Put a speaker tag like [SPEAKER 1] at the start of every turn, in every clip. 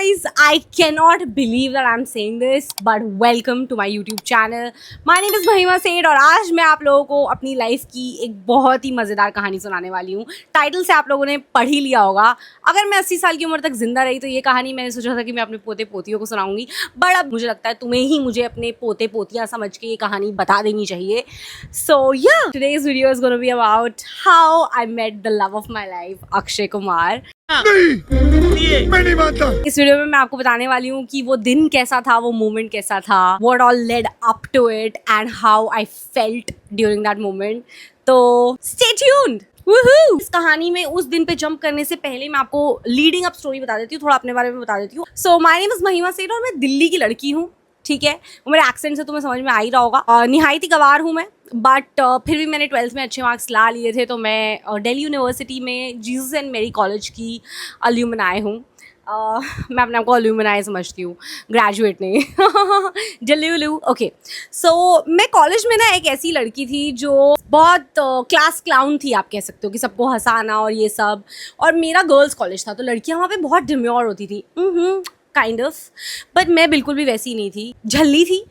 [SPEAKER 1] guys, I cannot believe that I'm saying this, but welcome to my YouTube channel. My name is महिमा सेठ और आज मैं आप लोगों को अपनी लाइफ की एक बहुत ही मज़ेदार कहानी सुनाने वाली हूँ। टाइटल से आप लोगों ने पढ़ ही लिया होगा। अगर मैं 80 साल की उम्र तक जिंदा रही तो ये कहानी मैंने सोचा था कि मैं अपने पोते पोतियों को सुनाऊंगी, बट अब मुझे लगता है तुम्हें ही मुझे अपने पोते पोतियाँ समझ के ये कहानी बता देनी चाहिए। So yeah, today's video is going to be about how I met the love of my life, Akshay Kumar.
[SPEAKER 2] नहीं, मैं नहीं मानता।
[SPEAKER 1] इस वीडियो में मैं आपको बताने वाली हूँ कि वो दिन कैसा था, वो मोमेंट कैसा था, what all led up to it and how I felt during that moment। तो stay tuned। Woohoo! इस कहानी में उस दिन पे जंप करने से पहले मैं आपको लीडिंग अप स्टोरी बता देती हूँ, थोड़ा अपने बारे में बता देती हूँ। सो माय नेम इज महिमा सेठ और मैं दिल्ली की लड़की हूँ, ठीक है। वो मेरे एक्सेंट से तुम्हें समझ में आ ही रहा होगा। निहायती गवार हूँ मैं, बट फिर भी मैंने 12th में अच्छे मार्क्स ला लिए थे, तो मैं दिल्ली यूनिवर्सिटी में जीसस एंड मेरी कॉलेज की अलुमनाई हूँ। मैं अपने आप को अलुमनाई समझती हूँ, ग्रेजुएट नहीं। जल्लू ओके। सो मैं कॉलेज में ना एक ऐसी लड़की थी जो बहुत क्लास क्लाउन थी, आप कह सकते हो कि सबको हंसाना और ये सब। और मेरा गर्ल्स कॉलेज था तो लड़कियाँ वहाँ पे बहुत डिम्योर होती थी, काइंड ऑफ। बट मैं बिल्कुल भी वैसी नहीं थी, झल्ली थी।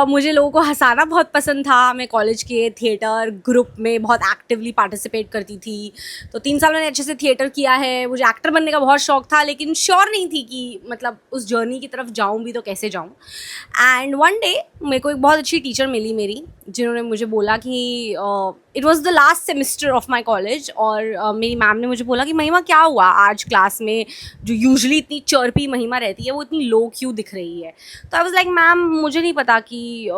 [SPEAKER 1] मुझे लोगों को हंसाना बहुत पसंद था। मैं कॉलेज के थिएटर ग्रुप में बहुत एक्टिवली पार्टिसिपेट करती थी। तो 3 साल मैंने अच्छे से थिएटर किया है। मुझे एक्टर बनने का बहुत शौक था, लेकिन श्योर नहीं थी कि मतलब उस जर्नी की तरफ जाऊँ भी तो कैसे जाऊँ। एंड वन डे मेरे को एक बहुत अच्छी टीचर मिली मेरी, जिन्होंने मुझे बोला कि it was the last semester of my college. और मेरी मैम ने मुझे बोला कि महिमा क्या हुआ आज क्लास में, जो यूजुअली इतनी चर्पी महिमा रहती है वो इतनी लो क्यों दिख रही है। तो आई वाज लाइक मैम मुझे नहीं पता कि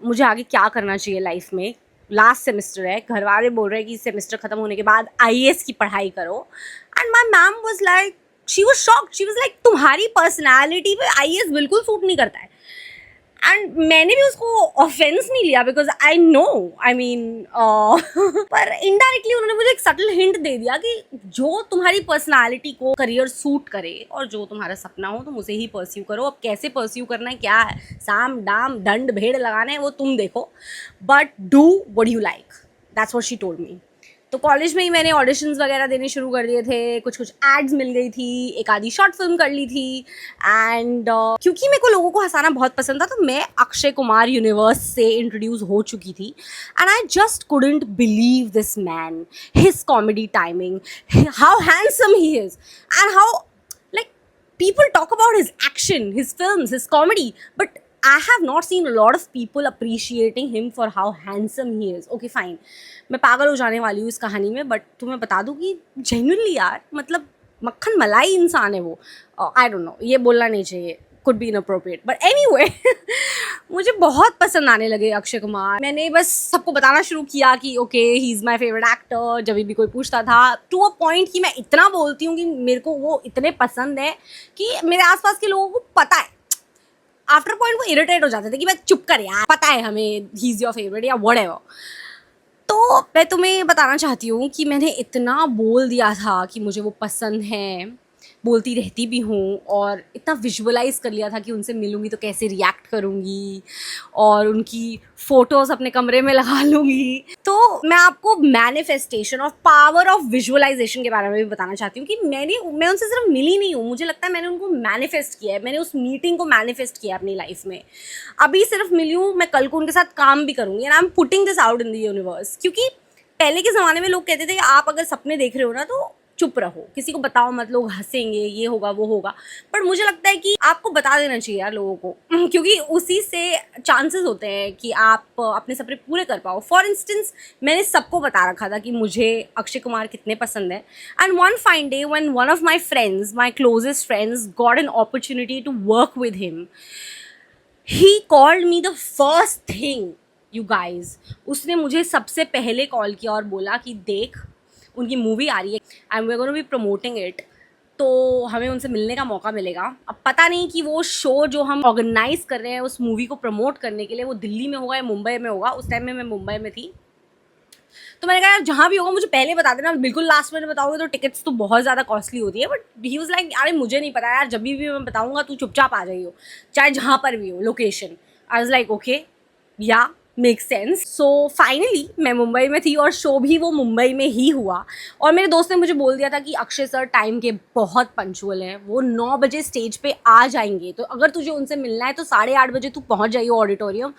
[SPEAKER 1] मुझे आगे क्या करना चाहिए लाइफ में। लास्ट सेमेस्टर है, घर वाले बोल रहे हैं कि सेमेस्टर ख़त्म होने के बाद IAS की पढ़ाई करो। And my ma'am was like, she was shocked, she was like तुम्हारी पर्सनैलिटी पे IAS बिल्कुल सूट नहीं करता है। एंड मैंने भी उसको ऑफेंस नहीं लिया, because I know, I mean पर इनडायरेक्टली उन्होंने मुझे एक सटल हिंट दे दिया कि जो तुम्हारी पर्सनालिटी को करियर सूट करे और जो तुम्हारा सपना हो तुम उसे ही परस्यू करो। अब कैसे परस्यू करना है, क्या है, साम डाम दंड भेड़ लगाना है, वो तुम देखो, but do what you like. That's what she told me. तो कॉलेज में ही मैंने ऑडिशंस वगैरह देने शुरू कर दिए थे, कुछ एड्स मिल गई थी, एक आधी शॉर्ट फिल्म कर ली थी। एंड क्योंकि मेरे को लोगों को हंसाना बहुत पसंद था, तो मैं अक्षय कुमार यूनिवर्स से इंट्रोड्यूस हो चुकी थी। And I just couldn't believe this man, his comedy timing, how handsome he is, and how like people talk about his action, his films, his comedy, but I have not seen a lot of people appreciating him for how handsome he is. Okay, fine. मैं पागल हो जाने वाली हूँ इस कहानी में, but तुम्हें बता दूँ कि जेन्युइनली यार, मतलब मक्खन मलाई इंसान है वो। आई डोंट नो, ये बोलना नहीं चाहिए, could be inappropriate, but anyway मुझे बहुत पसंद आने लगे अक्षय कुमार। मैंने बस सबको बताना शुरू किया कि okay he is my favourite actor. जब भी कोई पूछता था, टू अ पॉइंट कि मैं इतना बोलती हूँ कि मेरे को वो इतने पसंद है कि मेरे आसपास के लोगों को पता है। आफ्टर पॉइंट वो इरिटेट हो जाते थे कि मैं चुप कर यार, पता है हमें ही इज़ योर फेवरेट या व्हाटएवर। तो मैं तुम्हें बताना चाहती हूँ कि मैंने इतना बोल दिया था कि मुझे वो पसंद है, बोलती रहती भी हूँ, और इतना विजुअलाइज कर लिया था कि उनसे मिलूँगी तो कैसे रिएक्ट करूँगी और उनकी फ़ोटोज़ अपने कमरे में लगा लूँगी। तो मैं आपको मैनिफेस्टेशन और पावर ऑफ विजुअलाइजेशन के बारे में भी बताना चाहती हूँ कि मैं उनसे सिर्फ मिली नहीं हूँ, मुझे लगता है मैंने उनको मैनिफेस्ट किया है। मैंने उस मीटिंग को मैनिफेस्ट किया अपनी लाइफ में। अभी सिर्फ मिली हूँ, मैं कल को उनके साथ काम भी करूँगी, and I am putting this out in the universe. क्योंकि पहले के ज़माने में लोग कहते थे कि आप अगर सपने देख रहे हो ना तो चुप रहो, किसी को बताओ मत, लोग हंसेंगे, ये होगा वो होगा। पर मुझे लगता है कि आपको बता देना चाहिए यार लोगों को, क्योंकि उसी से चांसेस होते हैं कि आप अपने सपने पूरे कर पाओ। फॉर इंस्टेंस मैंने सबको बता रखा था कि मुझे अक्षय कुमार कितने पसंद है। And one fine day when one of my friends, my closest friends, got an opportunity to work with him, he called me the first thing, you guys. उसने मुझे सबसे पहले कॉल किया और बोला कि देख उनकी मूवी आ रही है and we are gonna be promoting it, तो हमें उनसे मिलने का मौका मिलेगा। अब पता नहीं कि वो शो जो हम ऑर्गेनाइज कर रहे हैं उस मूवी को प्रमोट करने के लिए वो दिल्ली में होगा या मुंबई में होगा। उस टाइम में मैं मुंबई में थी, तो मैंने कहा यार जहाँ भी होगा मुझे पहले बता देना, बिल्कुल लास्ट में बताओगे तो टिकट्स तो बहुत ज़्यादा कॉस्टली होती है। बट ही वाज लाइक अरे मुझे नहीं पता यार, जब भी मैं बताऊँगा तू चुपचाप आ जाइयो, चाहे जहाँ पर भी हो location. I was like okay या मेक सेंस. सो फाइनली मैं मुंबई में थी और शो भी वो मुंबई में ही हुआ. और मेरे दोस्त ने मुझे बोल दिया था कि अक्षय सर टाइम के बहुत पंचुअल हैं, वो 9 बजे स्टेज पे आ जाएंगे, तो अगर तुझे उनसे मिलना है तो 8:30 बजे तू पहुंच जाइयो ऑडिटोरियम,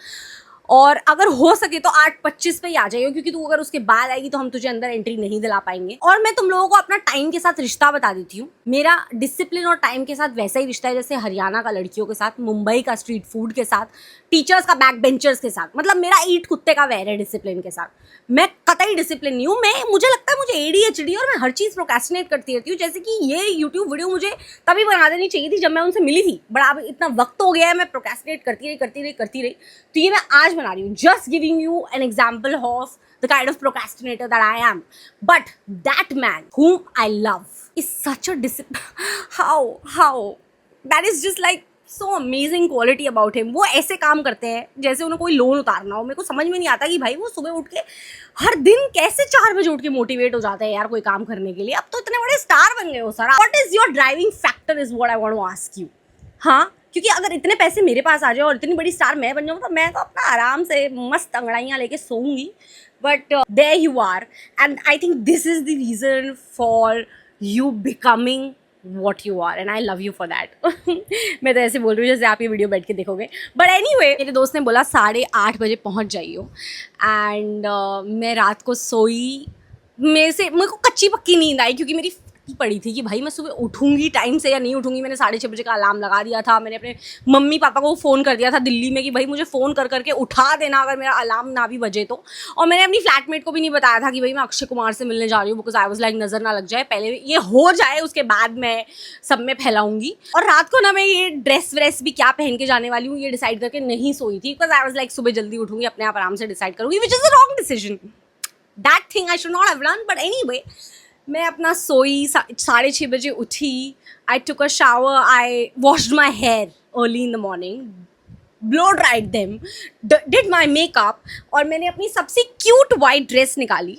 [SPEAKER 1] और अगर हो सके तो 8:25 पे ही आ जाइयो, क्योंकि तू अगर उसके बाद आएगी तो हम तुझे अंदर एंट्री नहीं दिला पाएंगे. और मैं तुम लोगों को अपना टाइम के साथ रिश्ता बता देती हूँ. मेरा डिसिप्लिन और टाइम के साथ वैसा ही रिश्ता है जैसे हरियाणा का लड़कियों के साथ, मुंबई का स्ट्रीट फूड के साथ, टीचर्स का बैक बेंचर्स के साथ. मतलब मेरा ईट कुत्ते का वैर है डिसिप्लिन के साथ. मैं कतई डिसिप्लिन नहीं हूँ. मुझे लगता है मुझे ADHD और मैं हर चीज़ प्रोक्रेस्टिनेट करती रहती हूँ. जैसे कि ये यूट्यूब वीडियो मुझे तभी बना देनी चाहिए थी जब मैं उनसे मिली थी, बट अब इतना वक्त हो गया है, मैं प्रोक्रेस्टिनेट करती रही. तो ये मैं आज बना रही हूँ, just giving you an example of the kind of procrastinator that I am. But that man whom I love is such a how that is just like so amazing quality about him. वो ऐसे काम करते हैं जैसे उन्हें कोई loan उतारना हो. मेरे को समझ में नहीं आता कि भाई वो सुबह उठ के हर दिन कैसे 4 बजे उठ के मोटिवेट हो जाते हैं यार कोई काम करने के लिए. अब तो इतने बड़े स्टार बन गए हो sir. What is your driving factor is what I want to ask you. हाँ, क्योंकि अगर इतने पैसे मेरे पास आ जाए और इतनी बड़ी स्टार मैं बन जाऊँ तो मैं तो अपना आराम से मस्त अंगड़ाइयाँ लेके सोऊंगी. But there you are, and I think this is the reason for you becoming what you are, and I love you for that. मैं तो ऐसे बोल रही हूँ जैसे आप ये वीडियो बैठ के देखोगे. बट एनीवे, मेरे दोस्त ने बोला 8:30 बजे पहुँच जाइयो. एंड मैं रात को सोई, मेरे को कच्ची पक्की नींद आई क्योंकि मेरी पड़ी थी कि भाई मैं सुबह उठूंगी टाइम से या नहीं उठूंगी. मैंने 6:30 बजे का अलार्म लगा दिया था. मैंने अपने मम्मी पापा को फ़ोन कर दिया था दिल्ली में कि भाई मुझे फ़ोन कर करके उठा देना अगर मेरा अलार्म ना भी बजे तो. और मैंने अपनी फ्लैटमेट को भी नहीं बताया था कि भाई मैं अक्षय कुमार से मिलने जा रही हूँ, बिकॉज आई वाज लाइक नज़र ना लग जाए, पहले ये हो जाए उसके बाद मैं सब में फैलाऊंगी. और रात को ना मैं ये ड्रेस व्रेस भी क्या पहन के जाने वाली हूँ ये डिसाइड करके नहीं सोई थी, बिकॉज आई वाज लाइक सुबह जल्दी उठूंगी, अपने आप आराम से डिसाइड करूँगी, which is a wrong decision. That thing I should not have done. But anyway, मैं अपना सोई, 6:30 बजे उठी. I took a shower, I washed my hair early in the morning, blow dried them, did my makeup, और मैंने अपनी सबसे cute white dress निकाली,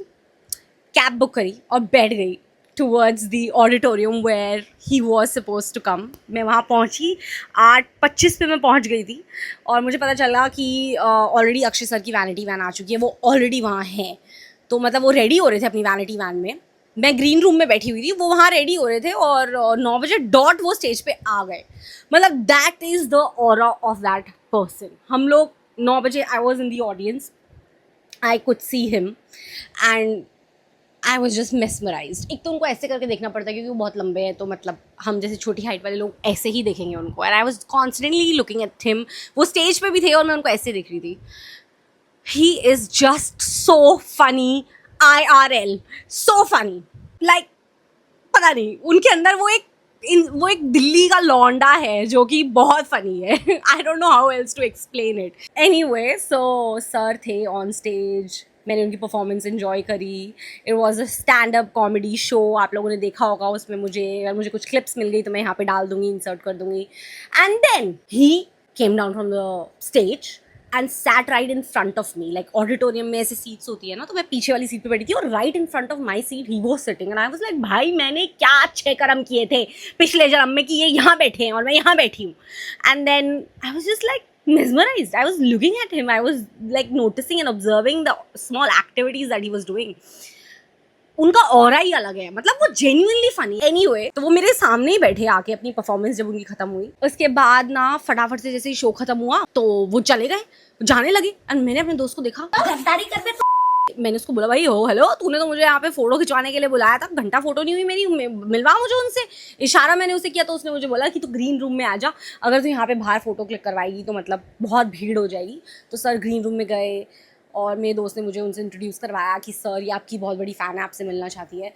[SPEAKER 1] कैब बुक करी और बैठ गई towards the auditorium where he was suppose to come. मैं वहाँ पहुँची, 8:25 पे मैं पहुँच गई थी. और मुझे पता चला कि ऑलरेडी अक्षय सर की वैनिटी वैन आ चुकी है, वो ऑलरेडी वहाँ है. तो मतलब वो रेडी हो रहे थे अपनी वैनिटी वैन में, मैं ग्रीन रूम में बैठी हुई थी, वो वहाँ रेडी हो रहे थे, और 9 बजे डॉट वो स्टेज पे आ गए. मतलब that is the aura of that person. हम लोग 9 बजे, आई was in the audience, I could see him and I was just mesmerised. एक तो उनको ऐसे करके देखना पड़ता है क्योंकि वो बहुत लंबे हैं, तो मतलब हम जैसे छोटी हाइट वाले लोग ऐसे ही देखेंगे उनको. And I was constantly looking at him. वो स्टेज पे भी थे और मैं उनको ऐसे देख रही थी. He is just so funny IRL, so funny. Like, पता नहीं उनके अंदर वो एक दिल्ली का लौंडा है जो कि बहुत फनी है. I don't know how else to explain it. Anyway, so sir थे ऑन स्टेज, मैंने उनकी परफॉर्मेंस इन्जॉय करी. It was a stand up comedy show. आप लोगों ने देखा होगा उसमें. मुझे कुछ क्लिप्स मिल गई तो मैं यहाँ पे डाल दूंगी, इंसर्ट कर दूंगी. And then he came down from the stage and sat right in front of me. Like auditorium में ऐसे सीट्स होती है ना, तो मैं पीछे वाली सीट पे बैठी थी और right in front of my seat he was sitting and I was like, भाई मैंने क्या अच्छे कर्म किए थे पिछले जन्म में कि ये यहाँ बैठे हैं और मैं यहाँ बैठी हूँ. And then I was just like mesmerized. I was looking at him. I was like noticing and observing the small activities that he was doing. उनका ऑरा ही अलग है, मतलब वो जेन्युइनली फनी. एनीवे, तो वो मेरे सामने ही बैठे आके अपनी परफॉर्मेंस जब उनकी खत्म हुई. उसके बाद ना फटाफट से जैसे ही शो खत्म हुआ तो वो चले गए, जाने लगे. एंड मैंने अपने दोस्त को देखा, गद्दारी करते. मैंने उसको बोला, भाई हो हेलो, तूने तो मुझे यहाँ पे फोटो खिंचवाने के लिए बुलाया था, घंटा फोटो नहीं हुई मेरी, मिलवा मुझे उनसे. इशारा मैंने उसे किया तो उसने मुझे बोला कि तू ग्रीन रूम में आ जा, अगर तू यहाँ पे बाहर फोटो क्लिक करवाएगी तो मतलब बहुत भीड़ हो जाएगी. तो सर ग्रीन रूम में गए और मेरे दोस्त ने मुझे उनसे इंट्रोड्यूस करवाया कि सर ये आपकी बहुत बड़ी फ़ैन है, आपसे मिलना चाहती है.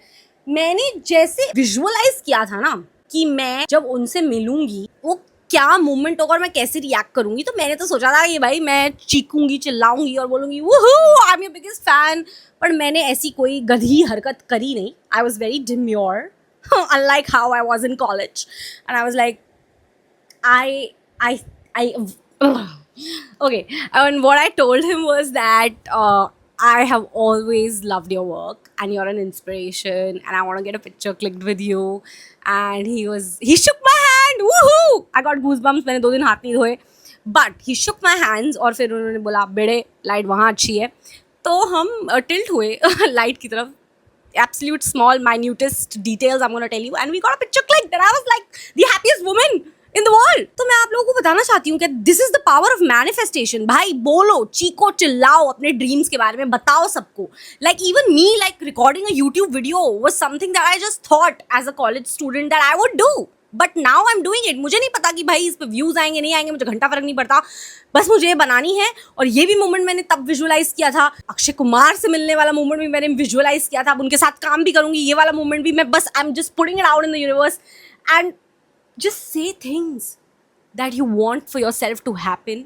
[SPEAKER 1] मैंने जैसे विजुअलाइज किया था ना कि मैं जब उनसे मिलूंगी वो क्या मोमेंट होगा और मैं कैसे रिएक्ट करूंगी, तो मैंने तो सोचा था कि भाई मैं चीखूंगी, चिल्लाऊंगी और बोलूंगी woohoo I am your biggest fan. पर मैंने ऐसी कोई गधी हरकत करी नहीं. I was very demure, unlike how I was in college. And I was like I okay, and what I told him was that I have always loved your work and you're an inspiration and I want to get a picture clicked with you. And he shook my hand. Woohoo! I got goosebumps. मैंने 2 दिन हाथ नहीं धोए. But he Shuk my hands और फिर उन्होंने बोला बेड़े लाइट वहाँ अच्छी है, तो हम टिल्ट हुए लाइट की तरफ. Absolute small minutest details I'm going to tell you, and we got a picture clicked and I was like the happiest woman in the world. तो मैं आप लोगों को बताना चाहती हूँ कि this is the power of manifestation. भाई बोलो, चीको, चिल्लाओ अपने dreams के बारे में, बताओ सबको. Like even me, like recording a YouTube video was something that I just thought as a college student that I would do. But now I am doing it. मुझे नहीं पता कि भाई इस पर व्यूज़ आएंगे नहीं आएंगे, मुझे घंटा फर्क नहीं पड़ता, बस मुझे ये बनानी है. और ये भी मोमेंट मैंने तब विजुअलाइज किया था, अक्षय कुमार से मिलने वाला मोमेंट भी मैंने विजुअलाइज किया था. अब उनके साथ काम भी करूंगी, ये वाला मोमेंट भी मैं बस I am just putting it out in the universe and just say things that you want for yourself to happen.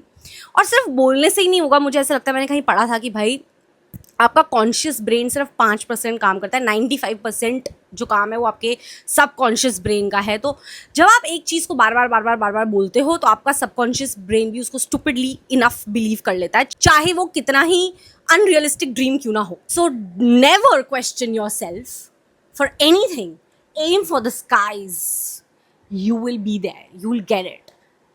[SPEAKER 1] और सिर्फ बोलने से ही नहीं होगा. मुझे ऐसा लगता है, मैंने कहीं पढ़ा था कि भाई आपका कॉन्शियस ब्रेन सिर्फ 5% काम करता है, 95% जो काम है वो आपके सबकॉन्शियस ब्रेन का है. तो जब आप एक चीज़ को बार बार बोलते हो तो आपका सबकॉन्शियस ब्रेन भी उसको स्टुपिडली इनफ बिलीव कर लेता है, चाहे वो कितना ही अनरियलिस्टिक ड्रीम क्यों ना हो. So never question yourself for anything, aim for the skies, you will be there, you will get it.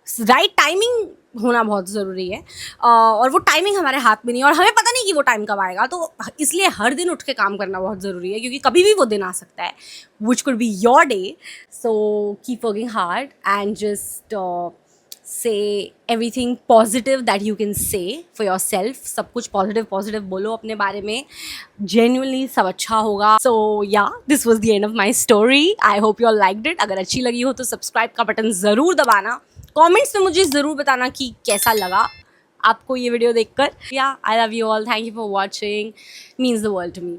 [SPEAKER 1] Right timing होना बहुत ज़रूरी है और वो टाइमिंग हमारे हाथ में नहीं है और हमें पता नहीं कि वो टाइम कब आएगा. तो इसलिए हर दिन उठ के काम करना बहुत ज़रूरी है, क्योंकि कभी भी वो दिन आ सकता है which could be your day. So keep working hard and just से everything positive that you can say for your self. सब कुछ पॉजिटिव बोलो अपने बारे में, जेन्युइनली सब अच्छा होगा. सो या this was the end of my story. I hope you all liked it. अगर अच्छी लगी हो तो सब्सक्राइब का बटन ज़रूर दबाना. कमेंट्स में मुझे ज़रूर बताना कि कैसा लगा आपको ये वीडियो देखकर. या I love you all, thank you for watching, means the world to me.